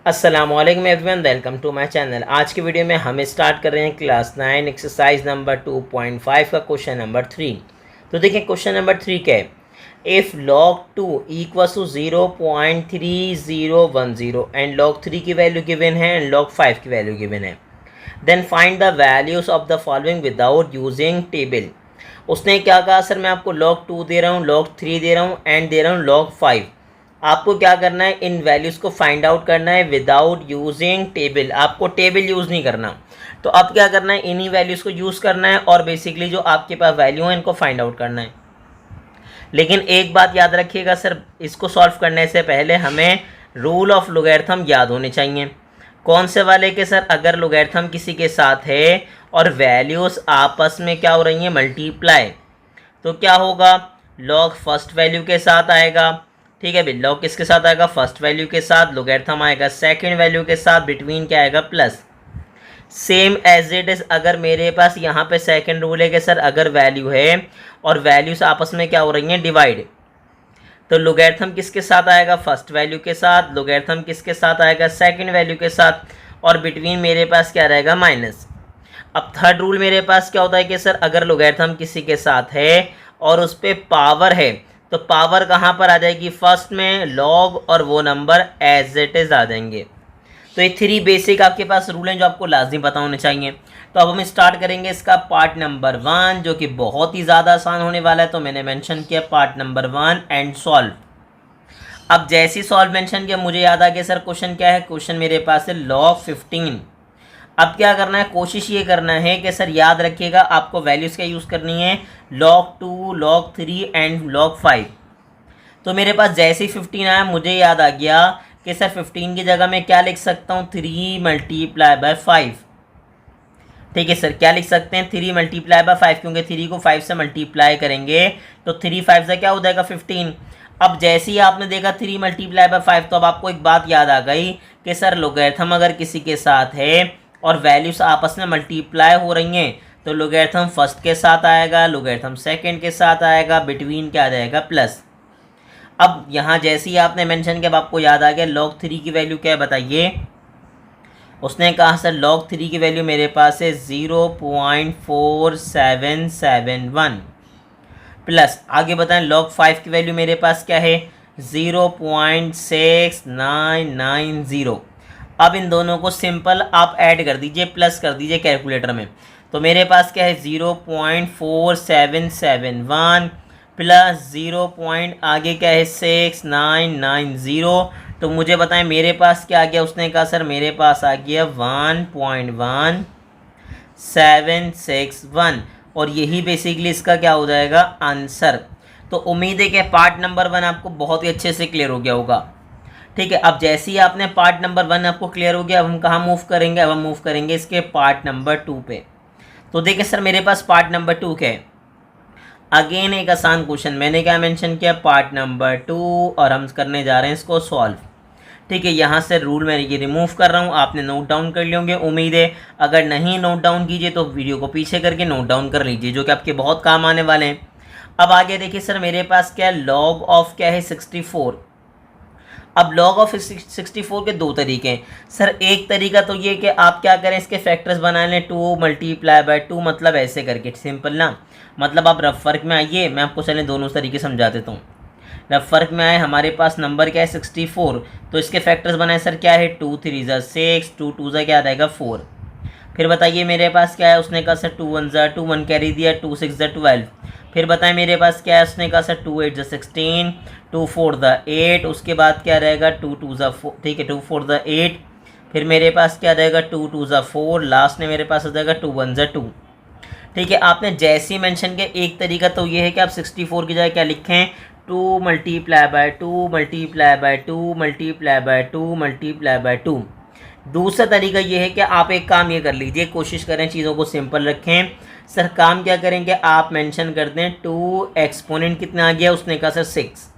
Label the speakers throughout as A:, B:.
A: अस्सलामुअलैकुम everyone, welcome to my channel. आज की वीडियो में हम स्टार्ट कर रहे हैं क्लास 9 एक्सरसाइज नंबर 2.5 का क्वेश्चन नंबर 3। तो देखिए क्वेश्चन नंबर 3 क्या है। If log 2 equals to 0.3010 and log 3 की वैल्यू गिवन है एंड log 5 की वैल्यू गिवन है, then find the values of the following without using table. उसने क्या कहा, सर मैं आपको log 2 दे रहा हूँ, log 3 दे रहा हूँ एंड दे रहा हूँ log 5। आपको क्या करना है, इन वैल्यूज़ को फाइंड आउट करना है विदाउट यूजिंग टेबल। आपको टेबल यूज़ नहीं करना। तो अब क्या करना है, इन्हीं वैल्यूज़ को यूज़ करना है और बेसिकली जो आपके पास वैल्यू है इनको फाइंड आउट करना है। लेकिन एक बात याद रखिएगा सर, इसको सॉल्व करने से पहले हमें रूल ऑफ लोगैरिथम याद होने चाहिए। कौन से वाले के सर, अगर लोगैरिथम किसी के साथ है और वैल्यूज़ आपस में क्या हो रही हैं, मल्टीप्लाई, तो क्या होगा, लॉग फर्स्ट वैल्यू के साथ आएगा। ठीक है भाई, लॉग किसके साथ आएगा, फर्स्ट वैल्यू के साथ, लोगैरिथम आएगा सेकंड वैल्यू के साथ, बिटवीन क्या आएगा, plus. Same as it is अगर मेरे पास यहाँ पे सेकंड रूल है कि सर अगर वैल्यू है और वैल्यूज आपस में क्या हो रही हैं, डिवाइड, तो लोगैरिथम किसके साथ आएगा, फर्स्ट वैल्यू के साथ, लोगैरिथम किसके साथ आएगा, सेकंड वैल्यू के साथ, और बिटवीन मेरे पास क्या रहेगा, माइनस। अब थर्ड रूल मेरे पास क्या होता है कि सर अगर लोगैरिथम किसी के साथ है और उस पर पावर है, तो पावर कहाँ पर आ जाएगी, फर्स्ट में, लॉग, और वो नंबर एज इट इज़ आ जाएंगे। तो ये 3 बेसिक आपके पास रूल हैं जो आपको लाजमी पता होने चाहिए। तो अब हम स्टार्ट करेंगे इसका पार्ट नंबर 1, जो कि बहुत ही ज़्यादा आसान होने वाला है। तो मैंने मेंशन किया पार्ट नंबर 1 एंड सॉल्व। अब जैसी सॉल्व मेंशन किया मुझे याद आ गया सर क्वेश्चन क्या है। क्वेश्चन मेरे पास है log 15। अब क्या करना है, कोशिश ये करना है कि सर याद रखिएगा आपको वैल्यूज़ क्या यूज़ करनी है, log 2, log 3 एंड log 5। तो मेरे पास जैसे ही 15 आया मुझे याद आ गया कि सर 15 की जगह मैं क्या लिख सकता हूँ, 3 मल्टीप्लाई बाय 5। ठीक है सर, क्या लिख सकते हैं, 3 मल्टीप्लाई बाय 5, क्योंकि 3 को 5 से मल्टीप्लाई करेंगे तो 3 5 से क्या हो जाएगा, 15। अब जैसे ही आपने देखा 3 मल्टीप्लाई बाय 5, तो अब आपको एक बात याद आ गई कि सर लोगैरिथम अगर किसी के साथ है और वैल्यूज आपस में मल्टीप्लाई हो रही हैं, तो लोगैरिथम फर्स्ट के साथ आएगा, लोगैरिथम सेकंड के साथ आएगा, बिटवीन क्या आ जाएगा, प्लस। अब यहाँ जैसे ही आपने मेंशन किया, अब आपको याद आ गया log 3 की वैल्यू क्या है, बताइए। उसने कहा सर log 3 की वैल्यू मेरे पास है 0.4771 प्लस, आगे बताएं log 5 की वैल्यू मेरे पास क्या है, 0.6990। अब इन दोनों को सिंपल आप ऐड कर दीजिए, प्लस कर दीजिए कैलकुलेटर में। तो मेरे पास क्या है, 0.4771 प्लस 0 आगे क्या है, 6990। तो मुझे बताएं मेरे पास क्या आ गया। उसने कहा सर मेरे पास आ गया 1.1761, और यही बेसिकली इसका क्या हो जाएगा, आंसर। तो उम्मीद है कि पार्ट नंबर 1 आपको बहुत ही अच्छे से क्लियर हो गया होगा। ठीक है, अब जैसे ही आपने पार्ट नंबर 1 आपको क्लियर हो गया, अब हम कहाँ मूव करेंगे, अब हम मूव करेंगे इसके पार्ट नंबर 2 पे। तो देखिए सर मेरे पास पार्ट नंबर 2 क्या है। अगेन एक आसान क्वेश्चन, मैंने क्या मेंशन किया, पार्ट नंबर 2, और हम करने जा रहे हैं इसको सॉल्व। ठीक है, यहाँ से रूल मैं ये रिमूव कर रहा हूँ, आपने नोट डाउन कर लिए होंगे उम्मीद है। अगर नहीं नोट डाउन कीजिए तो वीडियो को पीछे करके नोट डाउन कर लीजिए, जो कि आपके बहुत काम आने वाले हैं। अब आगे देखिए सर मेरे पास क्या है, लॉग ऑफ क्या है, 64। अब लॉग ऑफ 64 के 2 तरीके हैं सर। एक तरीका तो ये कि आप क्या करें, इसके फैक्टर्स बना लें, 2 मल्टीप्लाई बाय 2, मतलब ऐसे करके, सिंपल ना। मतलब आप रफ वर्क में आइए, मैं आपको चलें दोनों तरीके समझा देता हूँ। रफ वर्क में आए, हमारे पास नंबर क्या है, 64, तो इसके फैक्टर्स बनाए सर क्या है, 2 3 ज़ा 6, 2 2 ज़ा क्या आ जाएगा, 4। फिर बताइए मेरे पास क्या है। उसने कहा सर 2 1 ज़ा 2, 1 कैरी दिया, 2 6 ज़ा 12। फिर बताएं मेरे पास क्या है। उसने कहा सर 2 8 ज़ा 16, 2 4 ज़ा 8, उसके बाद क्या रहेगा, 2 2 ज़ा 4, ठीक है, 2 4 ज़ा 8। फिर मेरे पास क्या रहेगा, 2 2 ज़ा 4, लास्ट में मेरे पास आ जाएगा 2 1 ज़ा 2। ठीक है, आपने जैसे ही मेंशन किया, एक तरीका तो ये है कि आप 64 की जगह क्या लिखें, 2 multiply by 2 multiply by 2 multiply by 2 multiply by 2। दूसरा तरीका ये है कि आप एक काम ये कर लीजिए, कोशिश करें चीज़ों को सिंपल रखें। सर काम क्या करेंगे, आप मेंशन कर दें 2 एक्सपोनेंट कितना आ गया। उसने कहा सर 6।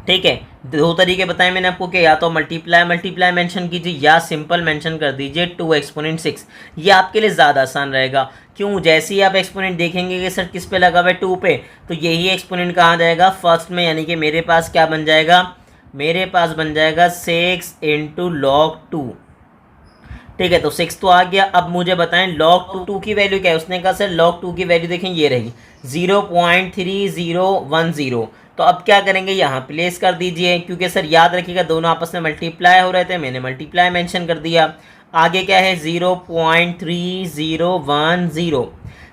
A: ठीक है, 2 तरीके बताए मैंने आपको कि या तो मल्टीप्लाई मेंशन कीजिए, या सिंपल मेंशन कर दीजिए 2 एक्सपोनेंट 6। ये आपके लिए ज़्यादा आसान रहेगा। क्यों, जैसे ही आप एक्सपोनेंट देखेंगे कि सर किस पे लगा हुआ है, 2 पे, तो यही एक्सपोनेंट कहाँ जाएगा, फर्स्ट में, यानी कि मेरे पास क्या बन जाएगा, मेरे पास बन जाएगा 6 इंटू लॉग 2। ठीक है, तो 6 तो आ गया। अब मुझे बताएं लॉग 2 की वैल्यू क्या है। उसने कहा सर लॉग 2 की वैल्यू देखें ये रही 0.3010। तो अब क्या करेंगे, यहाँ प्लेस कर दीजिए, क्योंकि सर याद रखिएगा दोनों आपस में मल्टीप्लाई हो रहे थे, मैंने मल्टीप्लाई मेंशन कर दिया। आगे क्या है 0.3010।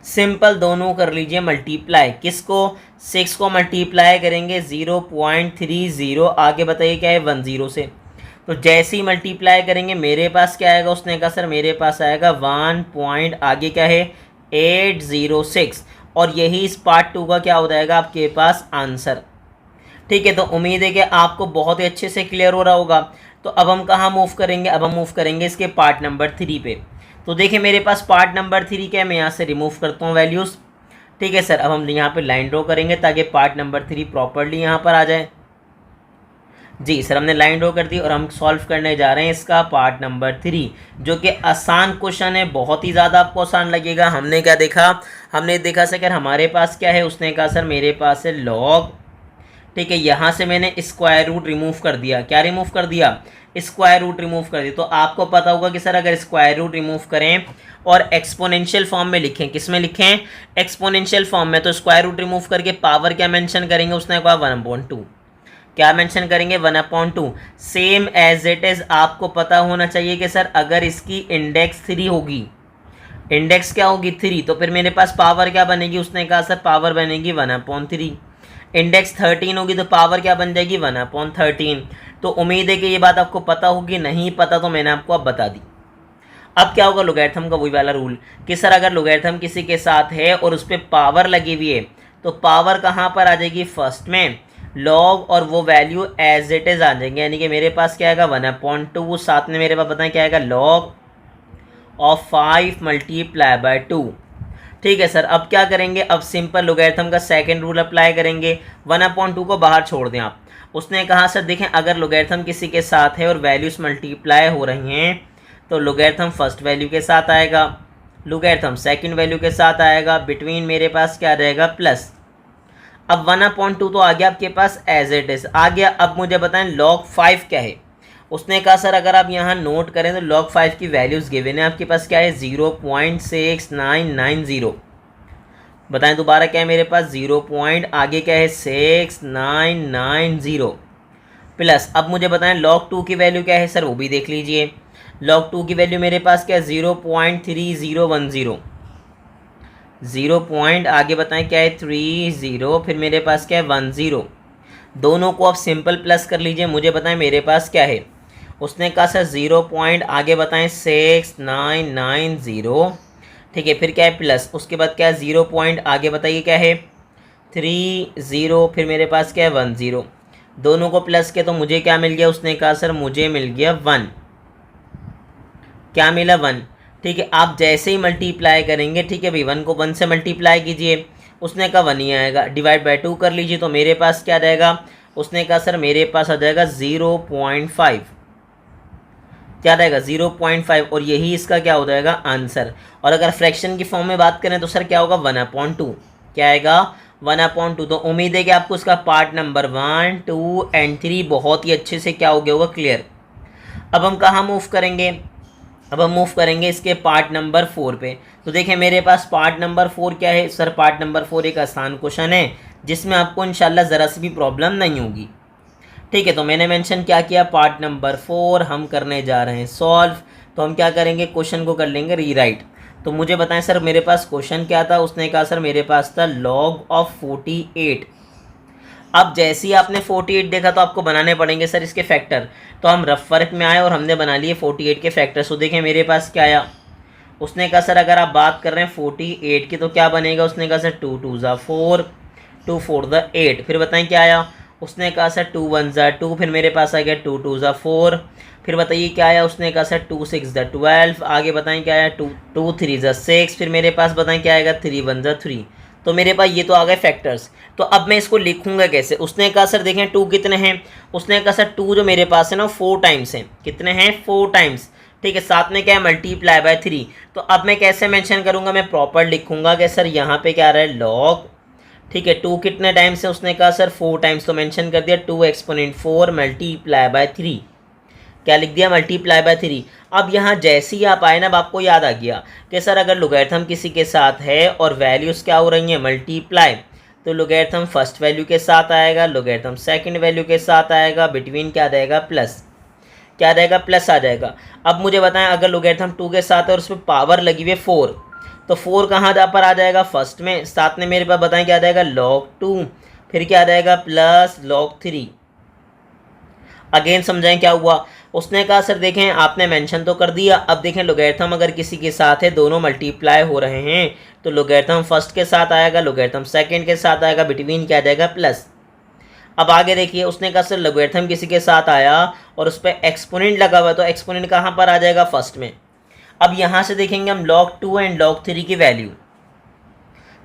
A: सिंपल दोनों कर लीजिए मल्टीप्लाई। किसको, 6 को मल्टीप्लाई करेंगे 0.30, आगे बताइए क्या है 10 से। तो जैसे ही मल्टीप्लाई करेंगे मेरे पास क्या आएगा, उसने कहा सर मेरे पास आएगा 1 पॉइंट आगे क्या है 806, और यही इस पार्ट 2 का क्या हो जाएगा आपके पास आंसर। ठीक है, तो उम्मीद है कि आपको बहुत ही अच्छे से क्लियर हो रहा होगा। तो अब हम कहाँ मूव करेंगे, अब हम मूव करेंगे इसके पार्ट नंबर 3 पे। तो देखिए मेरे पास पार्ट नंबर 3 क्या है, मैं यहाँ से रिमूव करता हूँ वैल्यूज़। ठीक है सर, अब हम यहाँ पे लाइन ड्रॉ करेंगे ताकि पार्ट नंबर 3 प्रॉपरली यहाँ पर आ जाए। जी सर, हमने लाइन ड्रॉ कर दी और हम सॉल्व करने जा रहे हैं इसका पार्ट नंबर 3, जो कि आसान क्वेश्चन है, बहुत ही ज़्यादा आपको आसान लगेगा। हमने क्या देखा, हमने देखा सर हमारे पास क्या है, उसने कहा सर मेरे पास है लॉग। ठीक है, यहाँ से मैंने स्क्वायर रूट रिमूव कर दिया। क्या रिमूव कर दिया, स्क्वायर रूट रिमूव कर दिया। तो आपको पता होगा कि सर अगर स्क्वायर रूट रिमूव करें और एक्सपोनेंशियल फॉर्म में लिखें, किस में लिखें, एक्सपोनेंशियल फॉर्म में, तो स्क्वायर रूट रिमूव करके पावर क्या मेंशन करेंगे, उसने कहा 1/2। क्या मेंशन करेंगे 1/2। सेम एज इट इज आपको पता होना चाहिए कि सर अगर इसकी इंडेक्स 3 होगी, इंडेक्स क्या होगी 3, तो फिर मेरे पास पावर क्या बनेगी, उसने कहा सर पावर बनेगी 1/3। इंडेक्स 13 होगी तो पावर क्या बन जाएगी 1/13। तो उम्मीद है कि ये बात आपको पता होगी, नहीं पता तो मैंने आपको अब बता दी। अब क्या होगा, लोगैरिथम का वही वाला रूल कि सर अगर लोगैरिथम किसी के साथ है और उस पर पावर लगी हुई है, तो पावर कहाँ पर आ जाएगी, फर्स्ट में लॉग, और वो वैल्यू एज इट इज आ जाएंगे। यानी कि मेरे पास क्या आएगा 1/2, साथ में मेरे पास बताएं क्या आएगा लॉग ऑफ 5 मल्टीप्लाई बाय 2। ठीक है सर, अब क्या करेंगे, अब सिंपल लोगैरिथम का सेकंड रूल अप्लाई करेंगे। 1/2 को बाहर छोड़ दें आप। उसने कहा सर देखें अगर लोगैरिथम किसी के साथ है और वैल्यूज मल्टीप्लाई हो रही हैं, तो लोगैरिथम फर्स्ट वैल्यू के साथ आएगा, लोगैरिथम सेकंड वैल्यू के साथ आएगा, बिटवीन मेरे पास क्या रहेगा प्लस। अब 1/2 तो आ गया आपके पास एज इट इज आ गया। अब मुझे बताएं log 5 क्या है। उसने कहा सर अगर आप यहाँ नोट करें तो log 5 की वैल्यूज़ गिवन है आपके पास क्या है 0.6990। बताएं दोबारा क्या है मेरे पास 0 आगे क्या है 6990 प्लस। अब मुझे बताएं log 2 की वैल्यू क्या है सर, वो भी देख लीजिए। log 2 की वैल्यू मेरे पास क्या है 0.3010। 0 आगे बताएं क्या है 30, फिर मेरे पास क्या है 10। दोनों को आप सिंपल प्लस कर लीजिए। मुझे बताएं मेरे पास क्या है, उसने कहा सर 0 आगे बताएं 6990। ठीक है, फिर क्या है प्लस, उसके बाद क्या है 0 आगे बताइए क्या है 30, फिर मेरे पास क्या है 10। दोनों को प्लस के तो मुझे क्या मिल गया, उसने कहा सर मुझे मिल गया 1। क्या मिला 1। ठीक है, आप जैसे ही मल्टीप्लाई करेंगे, ठीक है भाई 1 को 1 से मल्टीप्लाई कीजिए, उसने कहा 1 ही आएगा, डिवाइड बाय 2 कर लीजिए तो मेरे पास क्या रहेगा, उसने कहा सर मेरे पास आ जाएगा 0.5। क्या रहेगा 0.5, और यही इसका क्या हो जाएगा आंसर। और अगर फ्रैक्शन की फॉर्म में बात करें तो सर क्या होगा 1/2। क्या आएगा 1/2। तो उम्मीद है कि आपको इसका पार्ट नंबर 1, 2 एंड 3 बहुत ही अच्छे से क्या हो गया होगा क्लियर। अब हम कहाँ मूव करेंगे, अब हम मूव करेंगे इसके पार्ट नंबर 4 पे। तो देखिए मेरे पास पार्ट नंबर 4 क्या है सर, पार्ट नंबर 4 एक आसान क्वेश्चन है जिसमें आपको इंशाल्लाह ज़रा सी भी प्रॉब्लम नहीं होगी। ठीक है, तो मैंने मेंशन क्या किया, पार्ट नंबर 4 हम करने जा रहे हैं सॉल्व। तो हम क्या करेंगे, क्वेश्चन को कर लेंगे रीराइट। तो मुझे बताएं सर मेरे पास क्वेश्चन क्या था, उसने कहा सर मेरे पास था log ऑफ 48। अब जैसे ही आपने 48 देखा तो आपको बनाने पड़ेंगे सर इसके फैक्टर। तो हम रफ वर्क में आए और हमने बना लिए 48 के फैक्टर। सो देखें मेरे पास क्या आया, उसने कहा सर अगर आप बात कर रहे हैं 48 की तो क्या बनेगा, उसने कहा सर 2 2 ज़ा 4, 2 4 ज़ा 8। फिर बताएं क्या आया, उसने कहा सर 2 1 ज़ा 2, फिर मेरे पास आ गया 2 2 ज़ा 4। फिर बताइए क्या आया, उसने कहा सर 2 6 ज़ा 12। आगे बताएं क्या आया 2 3 ज़ा 6। फिर मेरे पास बताएं क्या आएगा 3 1 ज़ा 3। तो मेरे पास ये तो आ गए फैक्टर्स। तो अब मैं इसको लिखूंगा कैसे, उसने कहा सर देखें 2 कितने हैं, उसने कहा सर 2 जो मेरे पास है ना 4 टाइम्स हैं। कितने हैं 4 टाइम्स। ठीक है, साथ में क्या है मल्टीप्लाई बाय 3। तो अब मैं कैसे मेंशन करूंगा, मैं प्रॉपर लिखूंगा कि सर यहाँ पे क्या आ रहा है log। ठीक है, 2 कितने टाइम्स है, उसने कहा सर 4 टाइम्स, तो मेंशन कर दिया 2 एक्सपोनेंट 4 मल्टीप्लाई बाय 3, क्या लिख दिया, मल्टीप्लाई बाय 3। अब यहाँ जैसे ही आप आए ना, अब आपको याद आ गया कि सर अगर लोगैरिथम किसी के साथ है और वैल्यूज़ क्या हो रही हैं, मल्टीप्लाई, तो लोगैरिथम फर्स्ट वैल्यू के साथ आएगा, लोगैरिथम सेकंड वैल्यू के साथ आएगा, बिटवीन क्या रहेगा, प्लस, क्या रहेगा, प्लस आ जाएगा। अब मुझे बताएं अगर लोगैरिथम 2 के साथ है और उसमें पावर लगी हुई है 4, तो 4 कहाँ पर आ जाएगा, फर्स्ट में, साथ में मेरे पास बताएं क्या आ जाएगा, log 2, फिर क्या आ जाएगा, प्लस log 3। अगेन समझाएं क्या हुआ। उसने कहा सर देखें आपने मेंशन तो कर दिया, अब देखें लोगैरिथम अगर किसी के साथ है, दोनों मल्टीप्लाई हो रहे हैं, तो लोगैरिथम फर्स्ट के साथ आएगा, लोगैरिथम सेकंड के साथ आएगा, बिटवीन क्या आ जाएगा, प्लस। अब आगे देखिए, उसने कहा सर लोगैरिथम किसी के साथ आया और उस पर एक्सपोनेंट लगा हुआ, तो एक्सपोनेंट कहाँ पर आ जाएगा, फर्स्ट में। अब यहाँ से देखेंगे हम log 2 एंड log 3 की वैल्यू,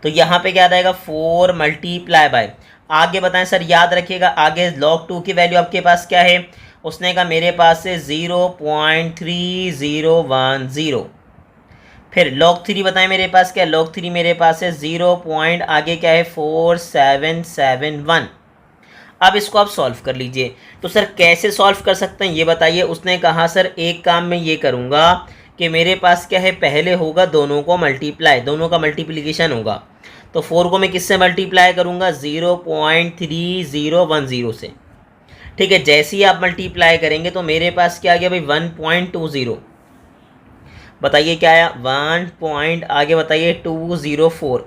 A: तो यहाँ पे क्या आ जाएगा, 4 मल्टीप्लाई बाय, आगे बताएं सर, याद रखिएगा आगे log 2 की वैल्यू आपके पास क्या है, उसने कहा मेरे पास से 0.3010, फिर log 3 बताएं मेरे पास क्या, log 3 मेरे पास है 0 पॉइंट आगे क्या है, 4771। अब इसको आप सॉल्व कर लीजिए। तो सर कैसे सॉल्व कर सकते हैं ये बताइए। उसने कहा सर एक काम मैं ये करूँगा कि मेरे पास क्या है, पहले होगा दोनों को मल्टीप्लाई, दोनों का मल्टीप्लिकेशन होगा, तो 4 को मैं किससे मल्टीप्लाई करूँगा, 0.3010 से। ठीक है, जैसे ही आप मल्टीप्लाई करेंगे तो मेरे पास क्या आ गया भाई, 1.20, बताइए क्या आया, 1 पॉइंट आगे बताइए 204।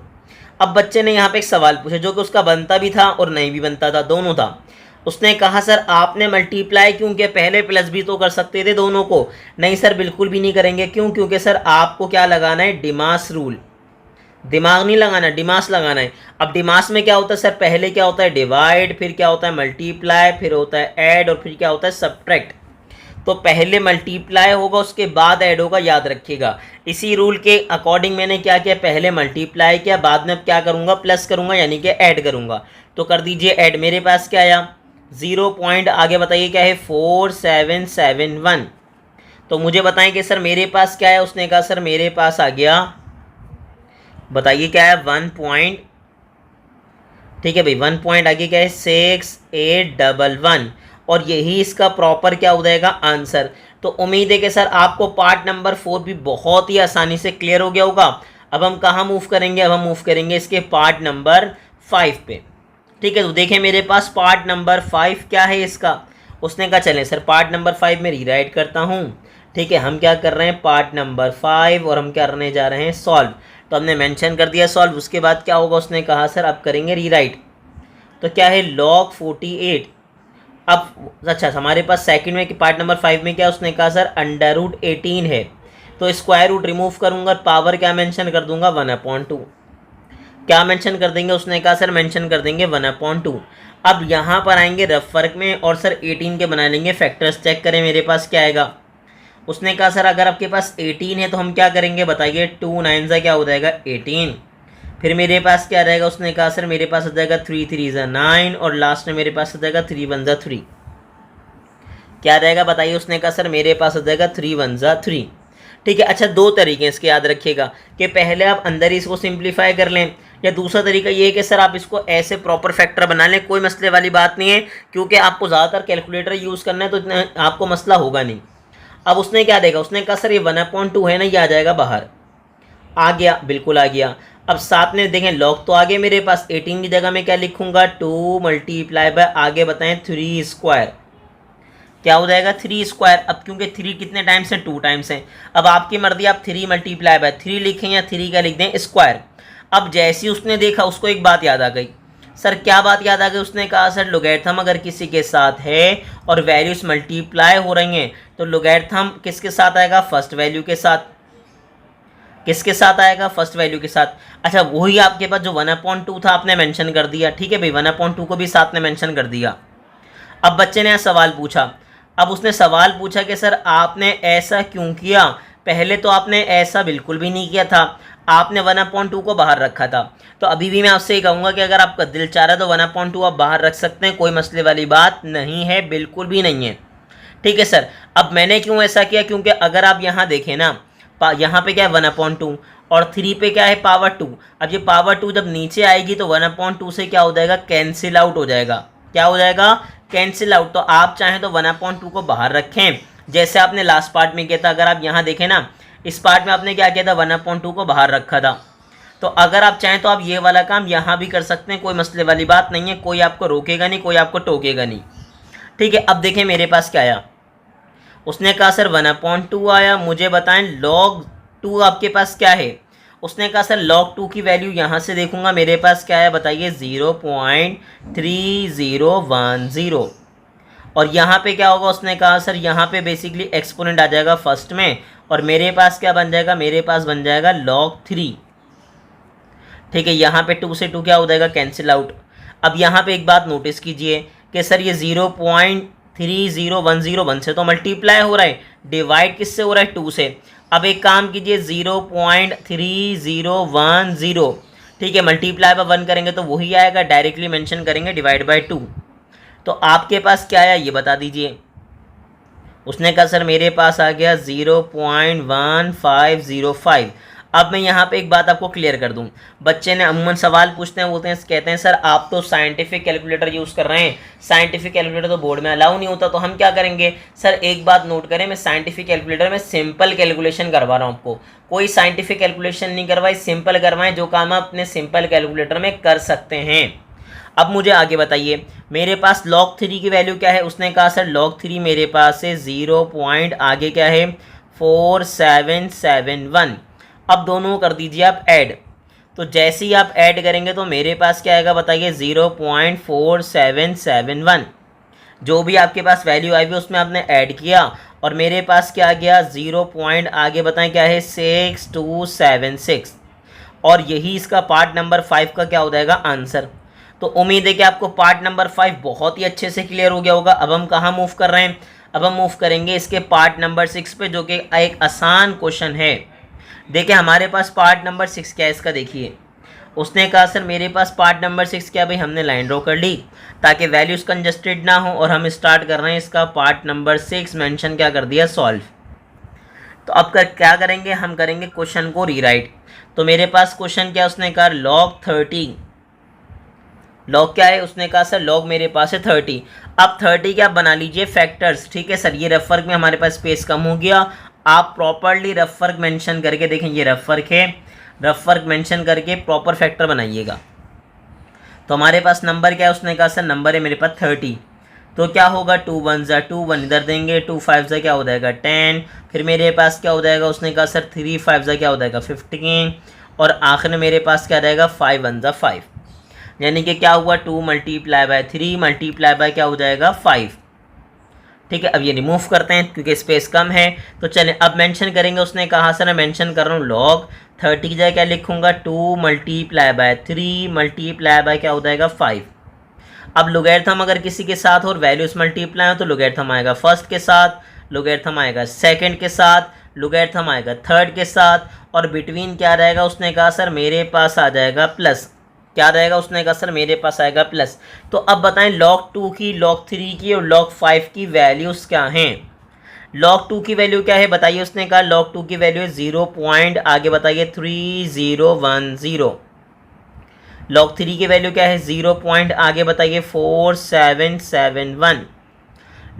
A: अब बच्चे ने यहाँ पे एक सवाल पूछा जो कि उसका बनता भी था और नहीं भी बनता था, दोनों था। उसने कहा सर आपने मल्टीप्लाई क्यों किया, पहले प्लस भी तो कर सकते थे दोनों को। नहीं सर बिल्कुल भी नहीं करेंगे, क्यों, क्योंकि सर आपको क्या लगाना है, डिमास रूल, दिमाग नहीं लगाना, डिमास लगाना है। अब डिमास में क्या होता है सर, पहले क्या होता है डिवाइड, फिर क्या होता है मल्टीप्लाई, फिर होता है ऐड, और फिर क्या होता है सब्ट्रैक्ट। तो पहले मल्टीप्लाई होगा उसके बाद ऐड होगा, याद रखिएगा। इसी रूल के अकॉर्डिंग मैंने क्या किया, पहले मल्टीप्लाई किया, बाद में क्या करूँगा, प्लस करूँगा, यानी कि ऐड करूँगा। तो कर दीजिए ऐड, मेरे पास क्या आया, 0 पॉइंट आगे बताइए क्या है, 4771। तो मुझे बताएं कि सर मेरे पास क्या है, उसने कहा सर मेरे पास आ गया, बताइए क्या है, 1 पॉइंट, ठीक है भाई 1 पॉइंट आगे क्या है, 6811, और यही इसका प्रॉपर क्या हो जाएगा, आंसर। तो उम्मीद है कि सर आपको पार्ट नंबर 4 भी बहुत ही आसानी से क्लियर हो गया होगा। अब हम कहाँ मूव करेंगे, अब हम मूव करेंगे इसके पार्ट नंबर 5 पे। ठीक है, तो देखें मेरे पास पार्ट नंबर 5 क्या है इसका। उसने कहा चलें सर पार्ट नंबर 5 में रीराइट करता हूँ। ठीक है, हम क्या कर रहे हैं, पार्ट नंबर 5, और हम क्या करने जा रहे हैं, सॉल्व। तो हमने मेंशन कर दिया सॉल्व, उसके बाद क्या होगा, उसने कहा सर अब करेंगे रीराइट। तो क्या है, log 48। अब अच्छा हमारे पास सेकंड में पार्ट नंबर 5 में क्या, उसने कहा सर √18 है, तो स्क्वायर रूट रिमूव करूंगा, पावर क्या मेंशन कर दूंगा, 1/2। क्या मेंशन कर देंगे, उसने कहा सर मेंशन कर देंगे 1/2। अब यहाँ पर आएंगे रफ वर्क में, और सर 18 के बना लेंगे फैक्टर्स। चेक करें मेरे पास क्या आएगा। उसने कहा सर अगर आपके पास 18 है तो हम क्या करेंगे, बताइए 2 9 से क्या हो जाएगा, 18। फिर मेरे पास क्या रहेगा, उसने कहा सर मेरे पास आ जाएगा 3 3 9, और लास्ट में मेरे पास आ जाएगा 3 1 3। क्या रहेगा बताइए, उसने कहा सर मेरे पास आ जाएगा 3 1 3। ठीक है, अच्छा दो तरीके इसके याद रखिएगा कि पहले आप अंदर ही इसको सिंप्लीफाई कर लें, या दूसरा तरीका ये है कि सर आप इसको ऐसे प्रॉपर फैक्टर बना लें, कोई मसले वाली बात नहीं है, क्योंकि आपको ज़्यादातर कैलकुलेटर यूज़ करना है तो इतना आपको मसला होगा नहीं। अब उसने क्या देगा, उसने कहा सर ये 1/2 है ना, ये आ जाएगा बाहर, आ गया, बिल्कुल आ गया। अब साथ में देखें लॉग तो आगे मेरे पास 18 की जगह में क्या लिखूंगा, 2 मल्टीप्लाई बाय आगे बताएं 3 स्क्वायर, क्या हो जाएगा 3 स्क्वायर। अब क्योंकि 3 कितने टाइम्स हैं, 2 टाइम्स हैं, अब आपकी मर्जी आप 3 मल्टीप्लाई बाय 3 लिखें या 3 का लिख दें स्क्वायर। अब जैसे ही उसने देखा उसको एक बात याद आ गई। सर क्या बात याद आ गई, उसने कहा सर लोगैरिथम अगर किसी के साथ है और वैल्यूज मल्टीप्लाई हो रही हैं तो लोगैरिथम किसके साथ आएगा, फर्स्ट वैल्यू के साथ। किसके साथ आएगा, फर्स्ट वैल्यू के साथ। अच्छा वही आपके पास जो 1/2 था आपने मेंशन कर दिया, ठीक है भाई 1/2 को भी साथ में मेंशन कर दिया। अब बच्चे ने सवाल पूछा, अब उसने सवाल पूछा कि सर आपने ऐसा क्यों किया, पहले तो आपने ऐसा बिल्कुल भी नहीं किया था, आपने 1/2 को बाहर रखा था। तो अभी भी मैं आपसे ये कहूँगा कि अगर आपका दिल चाह रहा है तो 1/2 आप बाहर रख सकते हैं, कोई मसले वाली बात नहीं है, बिल्कुल भी नहीं है। ठीक है सर, अब मैंने क्यों ऐसा किया, क्योंकि अगर आप यहाँ देखें ना, यहाँ पे क्या है 1/2, और 3 पे क्या है पावर 2। अब ये पावर 2 जब नीचे आएगी तो 1/2 से क्या हो जाएगा, कैंसिल आउट हो जाएगा। क्या हो जाएगा, कैंसिल आउट। तो आप चाहें तो 1/2 को बाहर रखें, जैसे आपने लास्ट पार्ट में किया था। अगर आप यहाँ देखें ना, इस पार्ट में आपने क्या किया था, 1/2 को बाहर रखा था। तो अगर आप चाहें तो आप ये वाला काम यहाँ भी कर सकते हैं, कोई मसले वाली बात नहीं है, कोई आपको रोकेगा नहीं, कोई आपको टोकेगा नहीं। ठीक है, अब देखें मेरे पास क्या आया। उसने कहा सर 1/2 आया, मुझे बताएं log 2 आपके पास क्या है। उसने कहा सर log 2 की वैल्यू यहाँ से देखूंगा मेरे पास क्या है, बताइए 0.3010। और यहाँ पे क्या होगा, उसने कहा सर यहाँ पे बेसिकली एक्सपोनेंट आ जाएगा फर्स्ट में, और मेरे पास क्या बन जाएगा, मेरे पास बन जाएगा log 3। ठीक है, यहाँ पे 2 से 2 क्या हो जाएगा, कैंसिल आउट। अब यहाँ पे एक बात नोटिस कीजिए कि सर ये 0.30101 से तो मल्टीप्लाई हो रहा है, डिवाइड किससे हो रहा है, 2 से। अब एक काम कीजिए 0.3010, ठीक है, मल्टीप्लाई पर 1 करेंगे तो वही आएगा, डायरेक्टली मेंशन करेंगे डिवाइड बाय 2। तो आपके पास क्या आया ये बता दीजिए। उसने कहा सर मेरे पास आ गया 0.1505। अब मैं यहाँ पे एक बात आपको क्लियर कर दूँ। बच्चे ने अमूमन सवाल पूछते हैं, बोलते हैं, कहते हैं सर आप तो साइंटिफिक कैलकुलेटर यूज़ कर रहे हैं, साइंटिफिक कैलकुलेटर तो बोर्ड में अलाउ नहीं होता, तो हम क्या करेंगे। सर एक बात नोट करें, मैं साइंटिफिक कैलकुलेटर में सिंपल कैलकुलेशन करवा रहा हूँ आपको, कोई साइंटिफिक कैलकुलेशन नहीं करवाई, सिंपल करवाएं, जो काम आप अपने सिंपल कैलकुलेटर में कर सकते हैं। अब मुझे आगे बताइए, मेरे पास log 3 की वैल्यू क्या है। उसने कहा सर log 3 मेरे पास है 0. आगे क्या है 4771। अब दोनों कर दीजिए आप ऐड। तो जैसे ही आप ऐड करेंगे तो मेरे पास क्या आएगा, बताइए 0.4771। जो भी आपके पास वैल्यू आई हुई उसमें आपने ऐड किया, और मेरे पास क्या आ गया 0. आगे बताएं क्या है 6276। और यही इसका पार्ट नंबर 5 का क्या हो जाएगा, आंसर। तो उम्मीद है कि आपको पार्ट नंबर 5 बहुत ही अच्छे से क्लियर हो गया होगा। अब हम कहाँ मूव कर रहे हैं, अब हम मूव करेंगे इसके पार्ट नंबर 6 पे, जो कि एक आसान क्वेश्चन है। देखिए हमारे पास पार्ट नंबर 6 क्या है इसका, देखिए। उसने कहा सर मेरे पास पार्ट नंबर 6 क्या, भाई हमने लाइन ड्रॉ कर ली ताकि वैल्यूज कंजस्टेड ना हो, और हम स्टार्ट कर रहे हैं इसका पार्ट नंबर 6 मेंशन क्या कर दिया, सॉल्व। तो अब क्या करेंगे, हम करेंगे क्वेश्चन को रीराइट। तो मेरे पास क्वेश्चन क्या, उसने कहा log 30, लॉग क्या है, उसने कहा सर लॉग मेरे पास है 30। अब 30 क्या बना लीजिए फैक्टर्स। ठीक है सर, ये रफ वर्क में हमारे पास स्पेस कम हो गया, आप प्रॉपरली रफ वर्क मेंशन करके, देखें ये रफ वर्क है, रफ वर्क मेंशन करके प्रॉपर फैक्टर बनाइएगा। तो हमारे पास नंबर क्या है, उसने कहा सर नंबर है मेरे पास 30। तो क्या होगा 2 1 2 1 इधर देंगे, 2 5 क्या हो जाएगा 10, फिर मेरे पास क्या हो जाएगा, उसने कहा सर 3 5 क्या हो जाएगा 15, और आखिर में मेरे पास क्या रहेगा 5 1 5। यानी कि क्या हुआ 2 मल्टीप्लाई बाय 3 मल्टीप्लाई बाय क्या हो जाएगा 5। ठीक है, अब ये रिमूव करते हैं क्योंकि स्पेस कम है। तो चलें अब मेंशन करेंगे। उसने कहा सर मैं मेंशन कर रहा हूँ log 30 की जगह क्या लिखूंगा 2 मल्टीप्लाई बाय 3 मल्टीप्लाई बाय क्या हो जाएगा 5। अब लोगैरिथम अगर किसी के साथ और वैल्यूज मल्टीप्लाई हो तो लोगैरिथम आएगा फर्स्ट के साथ, लोगैरिथम आएगा सेकंड के साथ, लोगैरिथम आएगा थर्ड के साथ, और बिटवीन क्या रहेगा, उसने कहा सर मेरे पास आ जाएगा प्लस। क्या रहेगा, उसने कहा सर मेरे पास आएगा प्लस। तो अब बताएं log 2 की, log 3 की और log 5 की वैल्यूज़ क्या हैं। log 2 की वैल्यू क्या है बताइए। उसने कहा log 2 की वैल्यू है 0. आगे बताइए 3010। log 3 की वैल्यू क्या है 0. आगे बताइए 4771।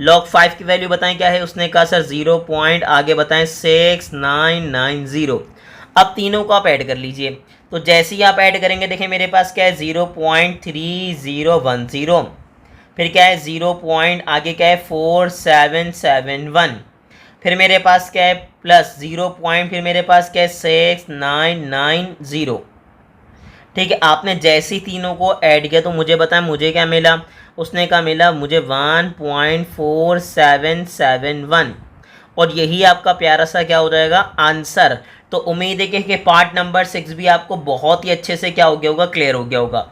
A: log 5 की वैल्यू बताएं क्या है। उसने कहा सर 0. आगे बताएं 6990। अब तीनों को आप ऐड कर लीजिए। तो जैसे ही आप ऐड करेंगे देखें मेरे पास क्या है 0.3010, फिर क्या है 0. आगे क्या है 4771, फिर मेरे पास क्या है प्लस 0. फिर मेरे पास क्या है 6990। ठीक है, आपने जैसे ही तीनों को ऐड किया तो मुझे बताएं मुझे क्या मिला। उसने कहा मिला मुझे 1.4771, और यही आपका प्यारा सा क्या हो जाएगा आंसर। तो उम्मीद है कि पार्ट नंबर 6 भी आपको बहुत ही अच्छे से क्या हो गया होगा, क्लियर हो गया होगा।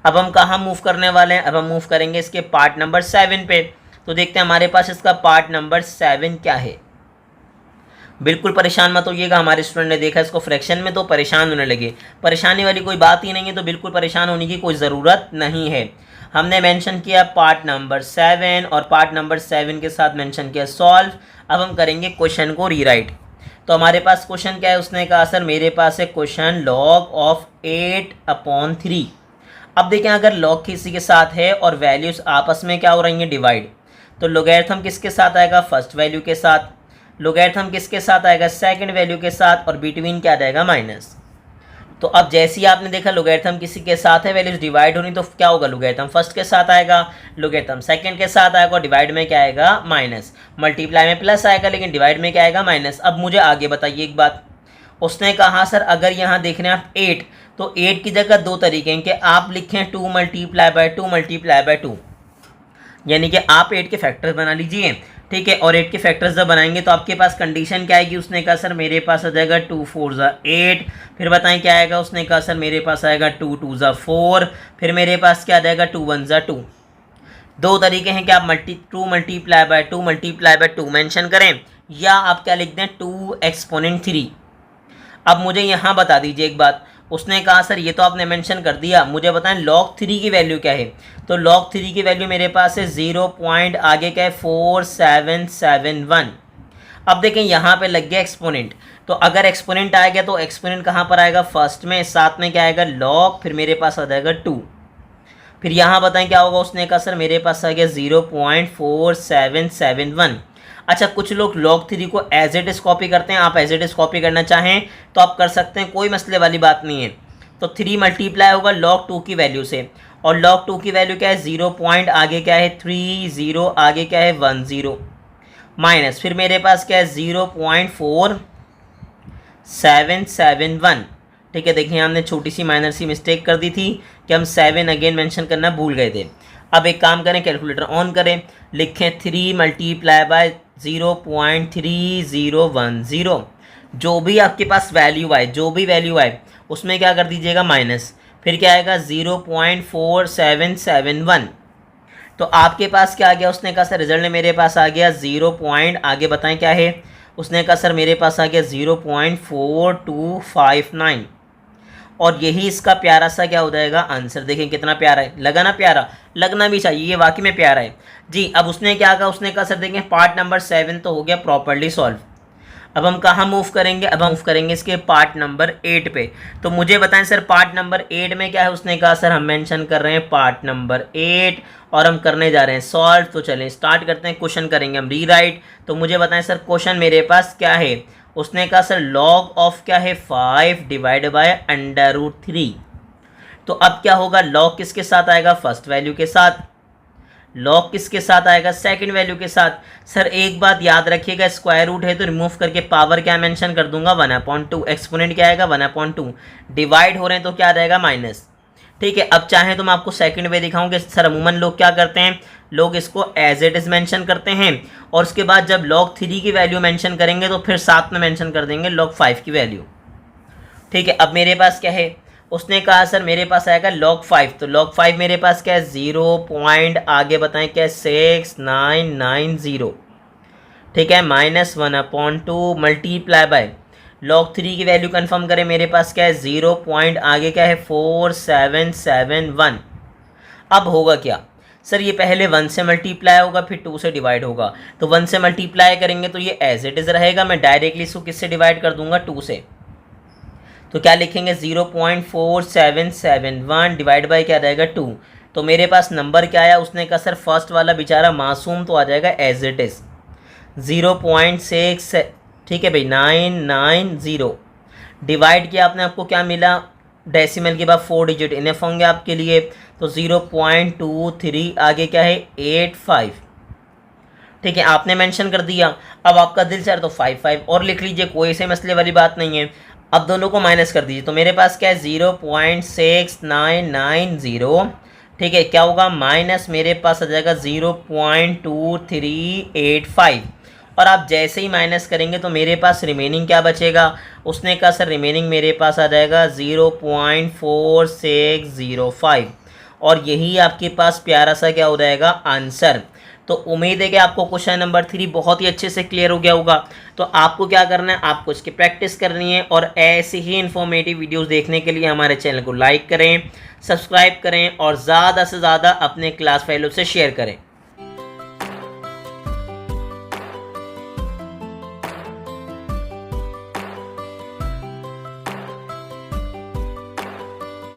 A: अब हम कहाँ मूव करने वाले हैं, अब हम मूव करेंगे इसके पार्ट नंबर 7 पे। तो देखते हैं हमारे पास इसका पार्ट नंबर 7 क्या है। बिल्कुल परेशान मत होइएगा, हमारे स्टूडेंट ने देखा इसको फ्रैक्शन में तो परेशान होने लगे। परेशानी वाली कोई बात ही नहीं है, तो बिल्कुल परेशान होने की कोई ज़रूरत नहीं है। हमने मेंशन किया पार्ट नंबर 7, और पार्ट नंबर 7 के साथ मेंशन किया सॉल्व। अब हम करेंगे क्वेश्चन को रीराइट। तो हमारे पास क्वेश्चन क्या है, उसने कहा सर मेरे पास है क्वेश्चन log ऑफ 8/3। अब देखें अगर log किसी के साथ है और वैल्यूज आपस में क्या हो रही हैं, डिवाइड, तो लोगैरिथम किसके साथ आएगा, फर्स्ट वैल्यू के साथ, लोगैरिथम किसके साथ आएगा, सेकंड वैल्यू के साथ, और बिटवीन क्या आ जाएगा, माइनस। तो अब जैसे ही आपने देखा लोगैरिथम किसी के साथ है, वैल्यूज डिवाइड होनी, तो क्या होगा, लोगैरिथम फर्स्ट के साथ आएगा, लोगैरिथम सेकंड के साथ आएगा, और डिवाइड में क्या आएगा, माइनस। मल्टीप्लाई में प्लस आएगा लेकिन डिवाइड में क्या आएगा, माइनस। अब मुझे आगे बताइए एक बात, उसने कहा सर अगर यहाँ देख रहे हैं आप 8, तो 8 की जगह दो तरीके हैं कि आप लिखें 2 मल्टीप्लाई बाय 2 मल्टीप्लाई बाय 2, यानी कि आप 8 के फैक्टर्स बना लीजिए, ठीक है। और 8 के फैक्टर्स जब बनाएंगे तो आपके पास कंडीशन क्या आएगी, उसने कहा सर मेरे पास आ जाएगा 2 4 ज़ा 8, फिर बताएं क्या आएगा, उसने कहा सर मेरे पास आएगा 2 2 ज़ा 4, फिर मेरे पास क्या आ जाएगा 2 1 ज़ा 2। दो तरीके हैं कि आप 2 multiply by 2 multiply by 2 mention करें, या आप क्या लिख दें 2 एक्सपोनेंट 3। अब मुझे यहाँ बता दीजिए एक बात, उसने कहा सर ये तो आपने मेंशन कर दिया, मुझे बताएं log 3 की वैल्यू क्या है। तो log 3 की वैल्यू मेरे पास है 0 पॉइंट आगे क्या है 4771। अब देखें यहाँ पे लग गया एक्सपोनेंट, तो अगर एक्सपोनेंट आ गया तो एक्सपोनेंट कहाँ पर आएगा, फर्स्ट में, साथ में क्या आएगा log, फिर मेरे पास आ जाएगा 2, फिर यहाँ बताएं क्या होगा, उसने कहा सर मेरे पास आ गया 0.4771। अच्छा कुछ लोग log 3 को एज इट इज कॉपी करते हैं, आप एज इट इज कॉपी करना चाहें तो आप कर सकते हैं, कोई मसले वाली बात नहीं है। तो 3 मल्टीप्लाई होगा log 2 की वैल्यू से, और log 2 की वैल्यू क्या है 0 पॉइंट आगे क्या है 3 0 आगे क्या है 1 0 माइनस, फिर मेरे पास क्या है 0.4771, ठीक है। देखिए हमने छोटी सी माइनर सी मिस्टेक कर दी थी कि हम 7 अगेन मेंशन करना भूल गए थे। अब एक काम करें, कैलकुलेटर ऑन करें, लिखें 3 मल्टीप्लाई बाय 0.3010, जो भी आपके पास वैल्यू आए, जो भी वैल्यू आए उसमें क्या कर दीजिएगा माइनस, फिर क्या आएगा 0.4771। तो आपके पास क्या आ गया, उसने कहा सर रिजल्ट में मेरे पास आ गया 0 पॉइंट आगे बताएं क्या है, उसने कहा सर मेरे पास आ गया 0.4259, और यही इसका प्यारा सा क्या हो जाएगा आंसर। देखें कितना प्यारा है, लगा ना प्यारा, लगना भी चाहिए, ये वाकई में प्यारा है जी। अब उसने क्या कहा, उसने कहा सर देखें पार्ट नंबर 7 तो हो गया प्रॉपर्ली सॉल्व। अब हम कहाँ मूव करेंगे, अब हम मूव करेंगे इसके पार्ट नंबर 8 पे। तो मुझे बताएं सर पार्ट नंबर 8 में क्या है, उसने कहा सर हम मेंशन कर रहे हैं पार्ट नंबर 8 और हम करने जा रहे हैं सॉल्व। तो चलें स्टार्ट करते हैं, क्वेश्चन करेंगे हम रीराइट। तो मुझे बताएं सर क्वेश्चन मेरे पास क्या है, उसने कहा सर log ऑफ क्या है 5 डिवाइड बाय √3। तो अब क्या होगा, log किसके साथ आएगा, फर्स्ट वैल्यू के साथ, log किसके साथ आएगा, सेकंड वैल्यू के साथ। सर एक बात याद रखिएगा, स्क्वायर रूट है तो रिमूव करके पावर क्या मेंशन कर दूंगा 1/2, एक्सपोनेंट क्या आएगा 1/2, डिवाइड हो रहे हैं तो क्या आ जाएगा माइनस, ठीक है। अब चाहें तो मैं आपको सेकंड वे दिखाऊंगे। सर अमूमन लोग क्या करते हैं, लोग इसको एज इट इज मेंशन करते हैं, और उसके बाद जब log 3 की वैल्यू मेंशन करेंगे तो फिर साथ में मेंशन कर देंगे log 5 की वैल्यू, ठीक है। अब मेरे पास क्या है, उसने कहा सर मेरे पास आएगा log 5, तो log 5 मेरे पास क्या है 0 पॉइंट आगे बताएं क्या है 6990, ठीक है, -1/2 मल्टीप्लाई बाय log 3 की वैल्यू कंफर्म करें, मेरे पास क्या है 0 पॉइंट आगे क्या है 4771। अब होगा क्या सर, ये पहले 1 से मल्टीप्लाई होगा फिर 2 से डिवाइड होगा, तो 1 से मल्टीप्लाई करेंगे तो ये एज इट इज रहेगा, मैं डायरेक्टली इसको किससे डिवाइड कर दूंगा 2 से। तो क्या लिखेंगे 0.4771 डिवाइड बाई क्या रहेगा 2। तो मेरे पास नंबर क्या आया, उसने कहा सर फर्स्ट वाला बेचारा मासूम तो आ जाएगा एज इट इज 0.6, ठीक है भाई 990, डिवाइड किया आपने, आपको क्या मिला, डेसिमल के बाद 4 डिजिट इनफ होंगे आपके लिए, तो 0.23 आगे क्या है 85, ठीक है, आपने मेंशन कर दिया। अब आपका दिल चाहे तो 55 और लिख लीजिए, कोई से मसले वाली बात नहीं है। अब दोनों को माइनस कर दीजिए, तो मेरे पास क्या है 0.6990, ठीक है, क्या होगा माइनस मेरे पास आ जाएगा 0.2385, और आप जैसे ही माइनस करेंगे तो मेरे पास रिमेनिंग क्या बचेगा, उसने कहा सर रिमेनिंग मेरे पास आ जाएगा 0.4605, और यही आपके पास प्यारा सा क्या हो जाएगा आंसर। तो उम्मीद है कि आपको क्वेश्चन नंबर 3 बहुत ही अच्छे से क्लियर हो गया होगा। तो आपको क्या करना है, आपको इसकी प्रैक्टिस करनी है, और ऐसे ही इन्फॉर्मेटिव वीडियोस देखने के लिए हमारे चैनल को लाइक करें, सब्सक्राइब करें, और ज़्यादा से ज़्यादा अपने क्लास फेलो से शेयर करें।